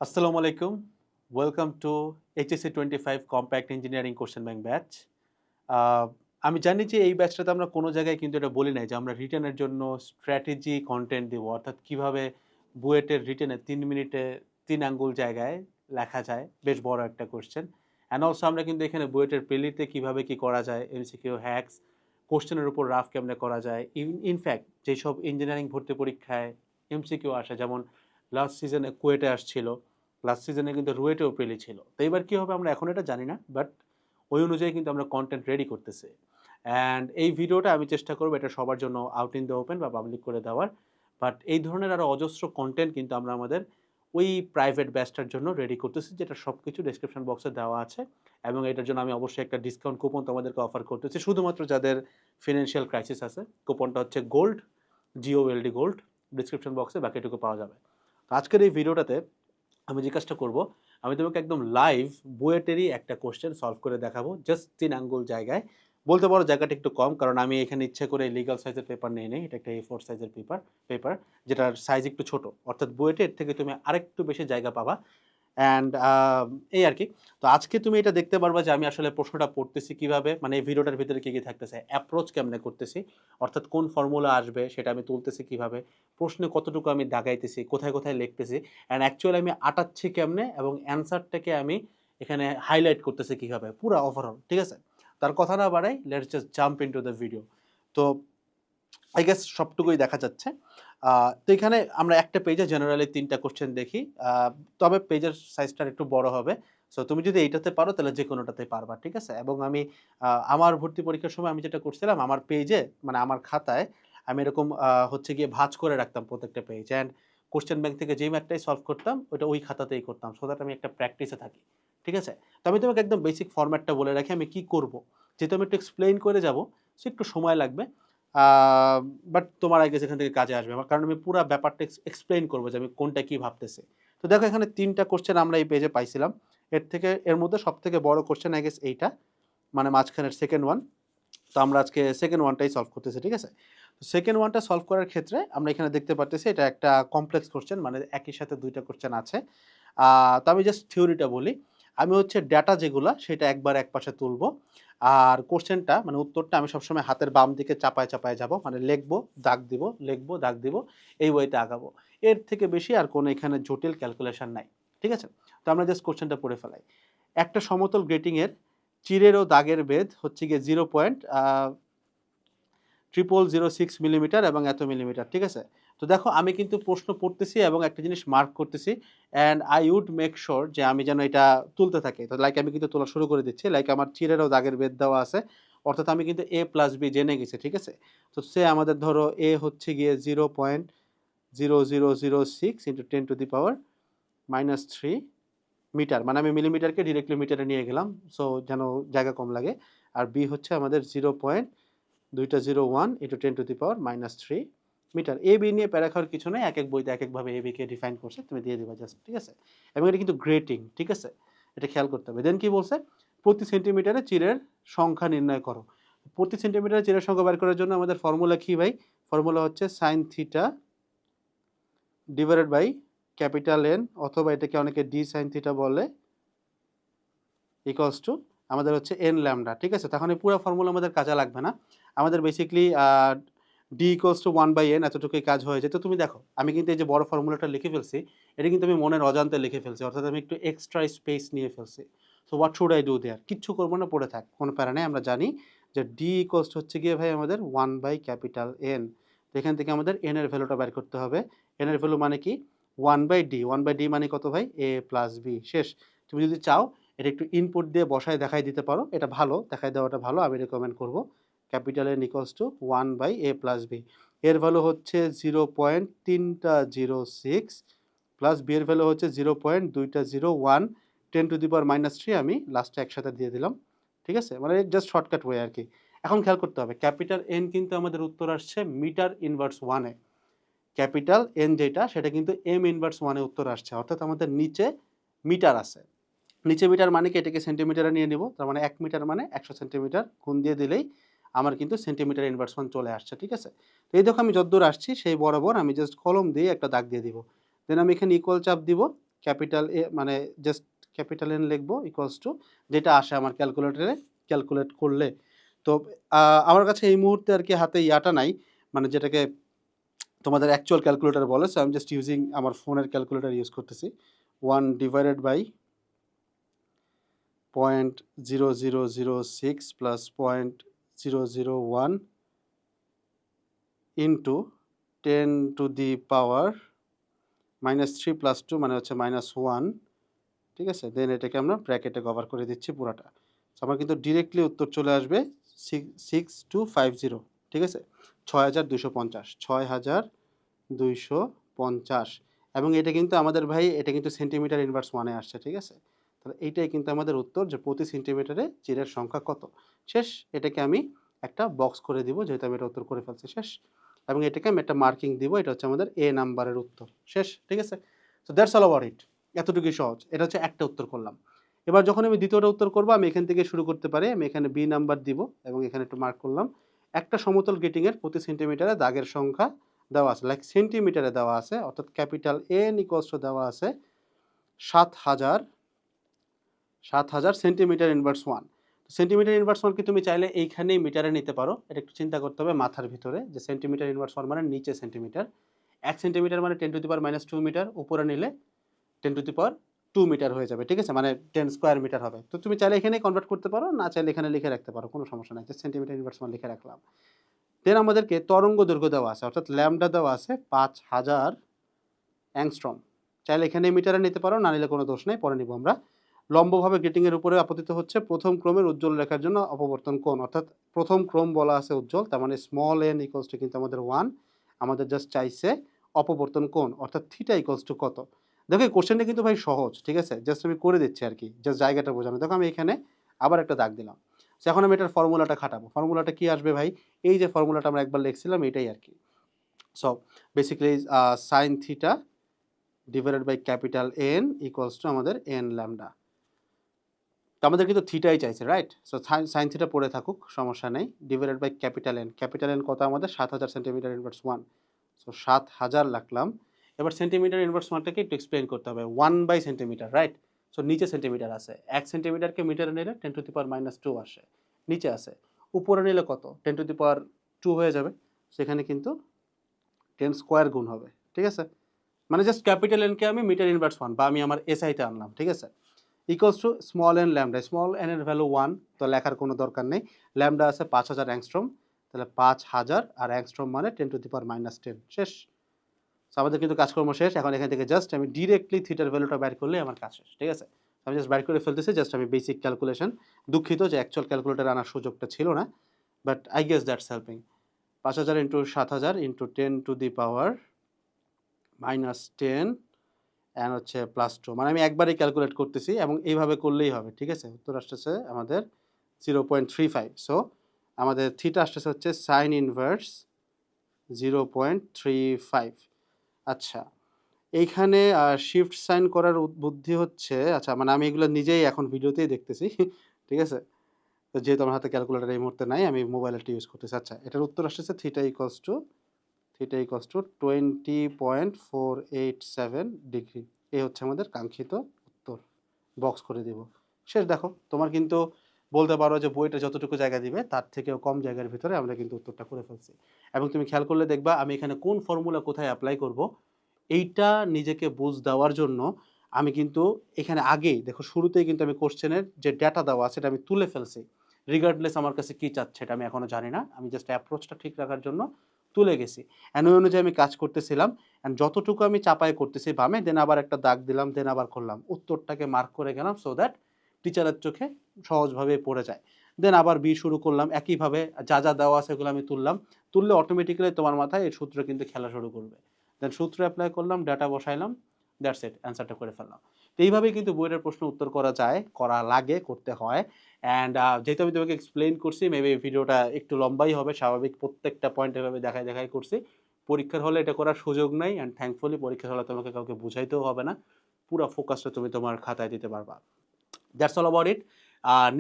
আসসালামু আলাইকুম। Welcome to HSC 25 compact engineering question bank batch. আ আমি জানি যে এই ব্যাচটাতে আমরা কোনো জায়গায় কিন্তু এটা বলি নাই যে আমরা রিটেনের জন্য স্ট্র্যাটেজি কনটেন্ট দিব। অর্থাৎ কিভাবে বুয়েটের রিটেনে ৩ মিনিটে ৩ আঙ্গুল জায়গায় লেখা যায়। বেশ বড় একটা কোয়েশ্চেন। অ্যান্ড অলসো আমরা কিন্তু এখানে বুয়েটের প্রিলিতে কিভাবে কি করা যায়, এমসিকিউ হ্যাকস, কোয়েশ্চেনের উপর রাফ কেমনে করা যায়। ইনফ্যাক্ট যেসব ইঞ্জিনিয়ারিং ভর্তি পরীক্ষায় এমসিকিউ আসে যেমন লাস্ট সিজনে কুয়েটে আসছিল। লাস্ট সিজনে কিন্তু রুয়েটেও প্রিলি ছিল। তো এবার কি হবে আমরা এখন এটা জানি না। বাট ওই অনুযায়ী কিন্তু আমরা কনটেন্ট রেডি করতেছি। অ্যান্ড এই ভিডিওটা আমি চেষ্টা করব এটা সবার জন্য আউট ইন দ্য ওপেন বা পাবলিক করে দেওয়ার। বাট এই ধরনের আরো অজস্র কনটেন্ট কিন্তু আমরা আমাদের ওই প্রাইভেট ব্যাচটার জন্য রেডি করতেছি, যেটা সবকিছু ডেসক্রিপশন বক্সে দেওয়া আছে। এবং এটার জন্য আমি অবশ্যই একটা ডিসকাউন্ট কুপন তোমাদেরকে অফার করতেছি শুধুমাত্র যাদের ফিন্যান্সিয়াল ক্রাইসিস আছে। কুপনটা হচ্ছে গোল্ড, GOLD গোল্ড। ডিসক্রিপশন বক্সে বাকিটুকু পাওয়া যাবে। তো আজকের এই ভিডিওটাতে আমি যে কাজটা করব, আমি তোমাকে একদম লাইভ বুয়েটেরই একটা কোশ্চেন সলভ করে দেখাবো জাস্ট ৩ আঙ্গুল জায়গায়। বলতে পারো জায়গাটা একটু কম, কারণ আমি এখানে ইচ্ছে করে লিগ্যাল সাইজের পেপার নিয়ে নেই। এটা একটা A4 সাইজের পেপার যেটার সাইজ একটু ছোট। অর্থাৎ বুয়েটের থেকে তুমি আরেকটু বেশি জায়গা পাবা। অ্যান্ড এই আরকি। তো আজকে তুমি এটা দেখতে পারবা যে আমি আসলে প্রশ্নটা পড়তেছি কিভাবে, মানে এই ভিডিওটার ভিতরে কি থাকতেছে, অ্যাপ্রোচ কেমনে করতেছি, অর্থাৎ কোন ফর্মুলা আসবে সেটা আমি তুলতেছি কিভাবে, প্রশ্নে কতটুকু আমি দাগাইতেছি, কোথায়, কোথায় লিখতেছি, অ্যান্ড অ্যাকচুয়ালি আমি আটাচ্ছি কেমনে এবং অ্যান্সারটাকে আমি এখানে হাইলাইট করতেছি কিভাবে, পুরা ওভারঅল। ঠিক আছে? তার কথা না বাড়াই, let's just jump into the video. তো আই গেস সবটুকুই দেখা যাচ্ছে। তো এখানে আমরা একটা পেজে জেনারেলি ৩ টা কোয়েশ্চেন দেখি। আ তবে পেজের সাইজটা একটু বড় হবে। সো তুমি যদি এইটাতে পারো তাহলে যেকোনোটাতেই পারবা। ঠিক আছে? এবং আমি আমার ভর্তি পরীক্ষার সময় আমি যেটা করছিলাম আমার পেজে, মানে আমার খাতায় আমি এরকম হচ্ছে গিয়ে ভাঁজ করে রাখতাম প্রত্যেকটা পেজ। অ্যান্ড কোয়েশ্চেন ব্যাংক থেকে যেই ম্যাথটাই সলভ করতাম ওইটা ওই খাতাতেই করতাম। সো দ্যাট আমি একটা প্র্যাকটিসে থাকি। ঠিক আছে? তো আমি তোমাকে একদম বেসিক ফরম্যাটটা বলে রাখি আমি কি করব। যেহেতু আমি একটু এক্সপ্লেইন করে যাব, সো একটু সময় লাগবে। আ বাট তোমার আই গেস এখান থেকে কাজে আসবে। কারণ আমি পুরা ব্যাপারটা এক্সপ্লেইন করব যে আমি কোনটা কি ভাবতেছি। তো দেখো এখানে ৩ টা কোয়েশ্চেন আমরা এই পেজে পাইছিলাম। এর মধ্যে সবথেকে বড় কোয়েশ্চেন আই গেস এইটা। মানে মাঝখানের 2nd ওয়ান। তো আমরা আজকে 2nd ওয়ানটাই সলভ করতেছি। ঠিক আছে? তো 2nd ওয়ানটা সলভ করার ক্ষেত্রে আমরা এখানে দেখতে পারতেছি এটা একটা কমপ্লেক্স কোয়েশ্চেন, মানে একই সাথে ২ টা কোয়েশ্চেন আছে। আ তো আমি জাস্ট থিওরিটা বলি। আমি হচ্ছে ডেটা যেগুলা সেটা একবার একপাশে তুলবো। আর কোয়েশ্চেনটা মানে উত্তরটা আমি সবসময় হাতের বাম দিকে চাপায়, চাপায় যাবো। মানে লিখবো, দাগ দিব, লিখবো, দাগ দিব। এই ওয়েতে আগাবো। এর থেকে বেশি আর কোনো এখানে জটিল ক্যালকুলেশন নাই। ঠিক আছে? তো আমরা জাস্ট কোয়েশ্চেনটা পড়ে ফেলাই। একটা সমতল গ্রেটিং এর চিরের ও দাগের বেধ হচ্ছে গিয়ে 0.0006 মিলিমিটার এবং এত মিলিমিটার। ঠিক আছে? তো দেখো আমি কিন্তু প্রশ্ন পড়তেছি এবং একটা জিনিস মার্ক করতেছি। And I would make sure যে আমি যেন এটা তুলতে থাকি। তো লাইক আমি কিন্তু তোলা শুরু করে দিচ্ছি। লাইক আমার চিরের ও দাগের বেধ দেওয়া আছে। অর্থাৎ আমি কিন্তু A প্লাস B জেনে গেছি। ঠিক আছে? তো আমাদের ধরো A হচ্ছে গিয়ে 0.0006 into 10 to the power -3 metre. মানে আমি মিলিমিটারকে ডিরেক্টলি মিটারে নিয়ে গেলাম। সো যেন জায়গা কম লাগে। আর B হচ্ছে আমাদের 2টা 01 into 10 to the power -3 metre. A, B নিয়ে প্যারা খাওয়ার কিছু নাই। একেক বইতে একেকভাবে A, B কে ডিফাইন করছে। তুমি দিয়ে দিবা জাস্ট। ঠিক আছে? এবং এটা কিন্তু গ্রেটিং। ঠিক আছে? এটা খেয়াল করতে হবে। দেন কি বলছে? প্রতি সেন্টিমিটারে চিরের সংখ্যা নির্ণয় করো। প্রতি সেন্টিমিটারে চিরের সংখ্যা বের করার জন্য আমাদের ফর্মুলা কি ভাই? ফর্মুলা হচ্ছে sin theta divided by capital N, অথবা এটাকে অনেকে d sin থিটা বলে, ইকুয়ালস টু আমাদের হচ্ছে n ল্যামডা। ঠিক আছে? তখন এই পুরো ফর্মুলা আমাদের কাজে লাগবে না। আমাদের basically d equals to 1/n এতটুকুই কাজ হয়ে যায়। তো তুমি দেখো আমি কিন্তু এই যে বড় ফর্মুলাটা লিখে ফেলছি, এটা কিন্তু আমি মনের অজান্তে লিখে ফেলছি। অর্থাৎ আমি একটু এক্সট্রা স্পেস নিয়ে ফেলছি। So what should I do there? কিচ্ছু করব না, পড়ে থাক। কোনো প্যারা নেই। আমরা জানি যে d ইকুয়ালস টু হচ্ছে গিয়ে ভাই আমাদের 1/N। তো এখান থেকে আমাদের n এর ভ্যালুটা বের করতে হবে। n এর ভ্যালু মানে কি? 1/d। 1/d মানে কত ভাই? a plus b। শেষ। তুমি যদি চাও এটা একটু ইনপুট দিয়ে বসায় দেখাই দিতে পারো। এটা ভালো, দেখাই দেওয়াটা ভালো। আমি রিকমেন্ড করব। Capital N equals to 1/a plus b। এর ভ্যালু হচ্ছে 0.306 প্লাস b এর ভ্যালু হচ্ছে 0.201 10 টু দি পাওয়ার -3 আমি লাস্টে একসাথে দিয়ে দিলাম। ঠিক আছে? মানে জাস্ট শর্টকাট ওয়ে আরকি। এখন খেয়াল করতে হবে ক্যাপিটাল N কিন্তু আমাদের উত্তর আসছে মিটার ইনভার্স 1 এ। ক্যাপিটাল N যেটা সেটা কিন্তু m ইনভার্স 1 এ উত্তর আসছে। অর্থাৎ আমাদের নিচে মিটার আছে। নিচে মিটার মানে কি? এটাকে সেন্টিমিটারে নিয়ে নিব। তার মানে ১ মিটার মানে ১০০ সেন্টিমিটার গুণ দিয়ে দিলেই আমার কিন্তু সেন্টিমিটার ইনভার্স 1 চলে আসছে। ঠিক আছে? তো এই দেখো আমি যতদূর আসছি সেই বরাবর আমি জাস্ট কলম দিয়ে একটা দাগ দিয়ে দিব। দেন আমি এখানে ইকুয়াল চাপ দিব। ক্যাপিটাল এ মানে জাস্ট ক্যাপিটাল এন লিখবো ইকুয়ালস টু যেটা আসে আমার ক্যালকুলেটরে ক্যালকুলেট করলে। তো আমার কাছে এই মুহূর্তে আর কি হাতে ইয়াটা নাই, মানে যেটাকে তোমাদের অ্যাকচুয়াল ক্যালকুলেটর বলে। So I am just using আমার ফোনের ক্যালকুলেটর ইউজ করতেছি। 1 divided by 0.0006 plus 0.001 into 10 to the power -3 plus 2 মানে হচ্ছে -1, ঠিক আছে? দেন এটাকে আমরা ব্র্যাকেটে কভার করে দিচ্ছি পুরাটা। সো আমার কিন্তু ডিরেক্টলি উত্তর চলে আসবে 6250, ঠিক আছে? 6250, 6250। এবং এটা কিন্তু আমাদের ভাই এটা কিন্তু সেন্টিমিটার ইনভার্স 1 এ আসছে, ঠিক আছে? তাহলে এইটাই কিন্তু আমাদের উত্তর যে প্রতি সেন্টিমিটারে চিরের সংখ্যা কত। শেষ। এটাকে আমি একটা বক্স করে দিব যেহেতু আমি এটা উত্তর করে ফেলছি। শেষ। এবং এটাকে আমি একটা মার্কিং দিব। এটা হচ্ছে আমাদের এ নাম্বারের উত্তর। শেষ। ঠিক আছে? So that's all about it. এতটুকুই সহজ। এটা হচ্ছে একটা উত্তর করলাম। এবার যখন আমি দ্বিতীয়টা উত্তর করব আমি এখান থেকে শুরু করতে পারি। আমি এখানে বি নাম্বার দিব এবং এখানে একটু মার্ক করলাম। একটা সমতল গেটিং এর প্রতি সেন্টিমিটারে দাগের সংখ্যা দেওয়া আছে। লাইক সেন্টিমিটারে দেওয়া আছে, অর্থাৎ ক্যাপিটাল এন ইকুয়ালস টু দেওয়া আছে ৭,০০০ সেন্টিমিটার ইনভার্স 1। সেন্টিমিটার ইনভার্স 1 কে তুমি চাইলে এইখানেই মিটারে নিতে পারো। এটা একটু চিন্তা করতে হবে মাথার ভিতরে যে সেন্টিমিটার ইনভার্স 1 মানে নিচে সেন্টিমিটার। ১ সেন্টিমিটার মানে 10 টু দি পাওয়ার -2 মিটার, উপরে নিলে 10 টু দি পাওয়ার 2 মিটার হয়ে যাবে। ঠিক আছে? মানে 10 স্কয়ার মিটার হবে। তো তুমি চাইলে এখানেই কনভার্ট করতে পারো, না চাইলে এখানে লিখে রাখতে পারো। কোনো সমস্যা নাই। যে সেন্টিমিটার ইনভার্স 1 লিখে রাখলাম। দেন আমাদেরকে তরঙ্গ দৈর্ঘ্য দেওয়া আছে, অর্থাৎ ল্যামডা দেওয়া আছে ৫,০০০ অ্যাংস্ট্রম। চাইলে এখানে মিটারে নিতে পারো, না নিলে কোনো দোষ নাই, পরে নিব আমরা। লম্বভাবে গ্রেটিংয়ের উপরে আপতিত হচ্ছে প্রথম ক্রমের উজ্জ্বল রেখার জন্য অপবর্তন কোণ, অর্থাৎ প্রথম ক্রম বলা আছে উজ্জ্বল, তার মানে স্মল এন ইকুয়ালস টু কিন্তু আমাদের 1। আমাদের জাস্ট চাইছে অপবর্তন কোণ, অর্থাৎ থিটা ইকুয়ালস টু কত। দেখো এই কোশ্চেনটা কিন্তু ভাই সহজ, ঠিক আছে? জাস্ট আমি করে দিচ্ছি আর কি, জাস্ট জায়গাটা বোঝানো। দেখো আমি এখানে আবার একটা দাগ দিলাম। সো এখন আমি এটার ফর্মুলাটা খাটাবো। ফর্মুলাটা কি আসবে ভাই? এই যে ফর্মুলাটা আমরা একবার লিখছিলাম এটাই আর কি। So basically sine theta divided by capital N equals to আমাদের এন ল্যামডা। তো আমাদের কিন্তু থিটাই চাইছে, রাইট? সো সাইন থিটা পড়ে থাকুক, সমস্যা নেই। Divided by capital N. Capital N কত আমাদের? ৭,০০০ সেন্টিমিটার ইনভার্স 1। সো ৭,০০০ রাখলাম। এবার সেন্টিমিটার ইনভার্স 1 টাকে একটু এক্সপ্লেইন করতে হবে। 1 বাই সেন্টিমিটার, রাইট? সো নিচে সেন্টিমিটার আছে। ১ সেন্টিমিটারকে মিটারে নিলে 10 টু দি পাওয়ার -2 আসে। নিচে আছে। উপরে নিলে কত? 10 টু দি পাওয়ার 2 হয়ে যাবে। সেখানে কিন্তু 10 স্কয়ার গুণ হবে। ঠিক আছে? মানে জাস্ট ক্যাপিটাল এন কে আমি মিটার ইনভার্স 1 বা আমি আমার এসআই তে আনলাম। ঠিক আছে? Equals to small N lambda. Small N এর ভ্যালু 1, তো লেখার কোনো দরকার নেই। ল্যামডা আছে ৫,০০০ অ্যাংস্ট্রম। তাহলে ৫,০০০ আর অ্যাংস্ট্রম মানে 10 টু দি পাওয়ার -10। শেষ। সো আমাদের কিন্তু কাজকর্ম শেষ। এখন এখান থেকে জাস্ট আমি ডিরেক্টলি থিটার ভ্যালুটা বের করলেই আমার কাজ শেষ। ঠিক আছে? আমি জাস্ট বের করে ফেলতেছি, জাস্ট আমি বেসিক ক্যালকুলেশন। দুঃখিত যে অ্যাকচুয়াল ক্যালকুলেটর আনার সুযোগটা ছিল না। But I guess that's helping. ৫,০০০ into ৭,০০০ into 10 to the power -10 and হচ্ছে +2, মানে আমি একবারেই ক্যালকুলেট করতেছি এবং এইভাবে করলেই হবে। ঠিক আছে? উত্তর আসতেছে আমাদের 0.35। সো আমাদের থিটা আসতেছে হচ্ছে সাইন ইনভার্স 0.35। আচ্ছা, এইখানে শিফট সাইন করার বুদ্ধি হচ্ছে, আচ্ছা মানে আমি এগুলো নিজেই এখন ভিডিওতেই দেখতেছি। ঠিক আছে? তো যেহেতু আমার হাতে ক্যালকুলেটর এই মুহূর্তে নাই, আমি মোবাইলটা ইউজ করতেছি। আচ্ছা, এটার উত্তর আসতেছে থিটা ইকুয়ালস টু 20.487 ডিগ্রি। এই হচ্ছে আমাদের কাঙ্ক্ষিত উত্তর। বক্স করে দিব। শেষ। দেখো, তোমার কিন্তু বলতে পারো যে বইটা যতটুকু জায়গা দিবে তার থেকেও কম জায়গার ভিতরে আমরা কিন্তু উত্তরটা করে ফেলছি। এবং তুমি খেয়াল করলে দেখবা আমি এখানে কোন ফর্মুলা কোথায় এপ্লাই করব, এইটা নিজেকে বুঝ দেওয়ার জন্য আমি কিন্তু এখানে আগেই দেখো শুরুতেই কিন্তু আমি কোশ্চেনের যে ডেটা দেওয়া আছে সেটা আমি তুলে ফেলছি। রিগার্ডলেস আমার কাছে কি চাচ্ছে এটা আমি এখনো জানি না। আমি জাস্ট অ্যাপ্রোচটা ঠিক রাখার জন্য তুলে গেছি। অ্যান্ড ওই অনুযায়ী আমি কাজ করতেছিলাম। অ্যান্ড যতটুকু আমি চাপায় করতেছি বামে, দেন আবার একটা দাগ দিলাম, দেন আবার করলাম। উত্তরটাকে মার্ক করে গেলাম সো দ্যাট টিচারের চোখে সহজভাবে পড়ে যায়। দেন আবার বি শুরু করলাম। একইভাবে যা, যা দেওয়া আছে এগুলো আমি তুললাম। তুললে অটোমেটিক্যালি তোমার মাথায় এই সূত্র কিন্তু খেলা শুরু করবে। দেন সূত্র এপ্লাই করলাম, ডাটা বসাইলাম, দ্যাটস ইট, অ্যান্সারটা করে ফেললাম। তো এইভাবেই কিন্তু বইয়ের প্রশ্ন উত্তর করা যায়, করা লাগে, করতে হয়। অ্যান্ড যেহেতু আমি তোমাকে এক্সপ্লেইন করছি, মেবি এই ভিডিওটা একটু লম্বাই হবে, স্বাভাবিক। প্রত্যেকটা পয়েন্ট এভাবে দেখায় দেখায় করছি। পরীক্ষার হলে এটা করার সুযোগ নাই, অ্যান্ড থ্যাঙ্কফুলি পরীক্ষার হলে তোমাকে কাউকে বুঝাইতেও হবে না। পুরো ফোকাসটা তুমি তোমার খাতায় দিতে পারবা। That's all about it.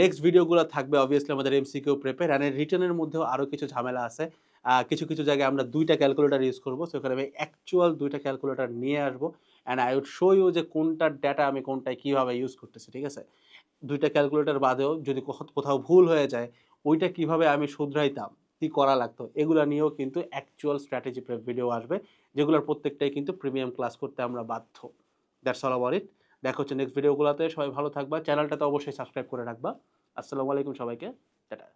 Next ভিডিওগুলো থাকবে অবভিয়াসলি আমাদের এমসিকিউ প্রেপের, অ্যান্ড রিটেনের মধ্যেও আরও কিছু ঝামেলা আছে। কিছু কিছু জায়গায় আমরা 2টা ক্যালকুলেটর ইউজ করবো, সেখানে আমি অ্যাকচুয়াল 2টা ক্যালকুলেটর নিয়ে আসবো। And I would show you যে কোনটার ডেটা আমি কোনটায় কিভাবে ইউজ করতেছি, ঠিক আছে? ২ টা ক্যালকুলেটর বাদেও যদি কোথাও ভুল হয়ে যায়, ওইটা কিভাবে আমি শুধরাইতাম, কি করা লাগতো, এগুলা নিয়েও কিন্তু অ্যাকচুয়াল স্ট্র্যাটেজি প্রেপ ভিডিও আসবে, যেগুলোর প্রত্যেকটাই কিন্তু প্রিমিয়াম ক্লাস করতে আমরা বাধ্য। That's all about it. দেখা হচ্ছে নেক্সট ভিডিওগুলোতে। সবাই ভালো থাকবা। চ্যানেলটাতে অবশ্যই সাবস্ক্রাইব করে রাখবা। আসসালামু আলাইকুম সবাইকে। টাটা।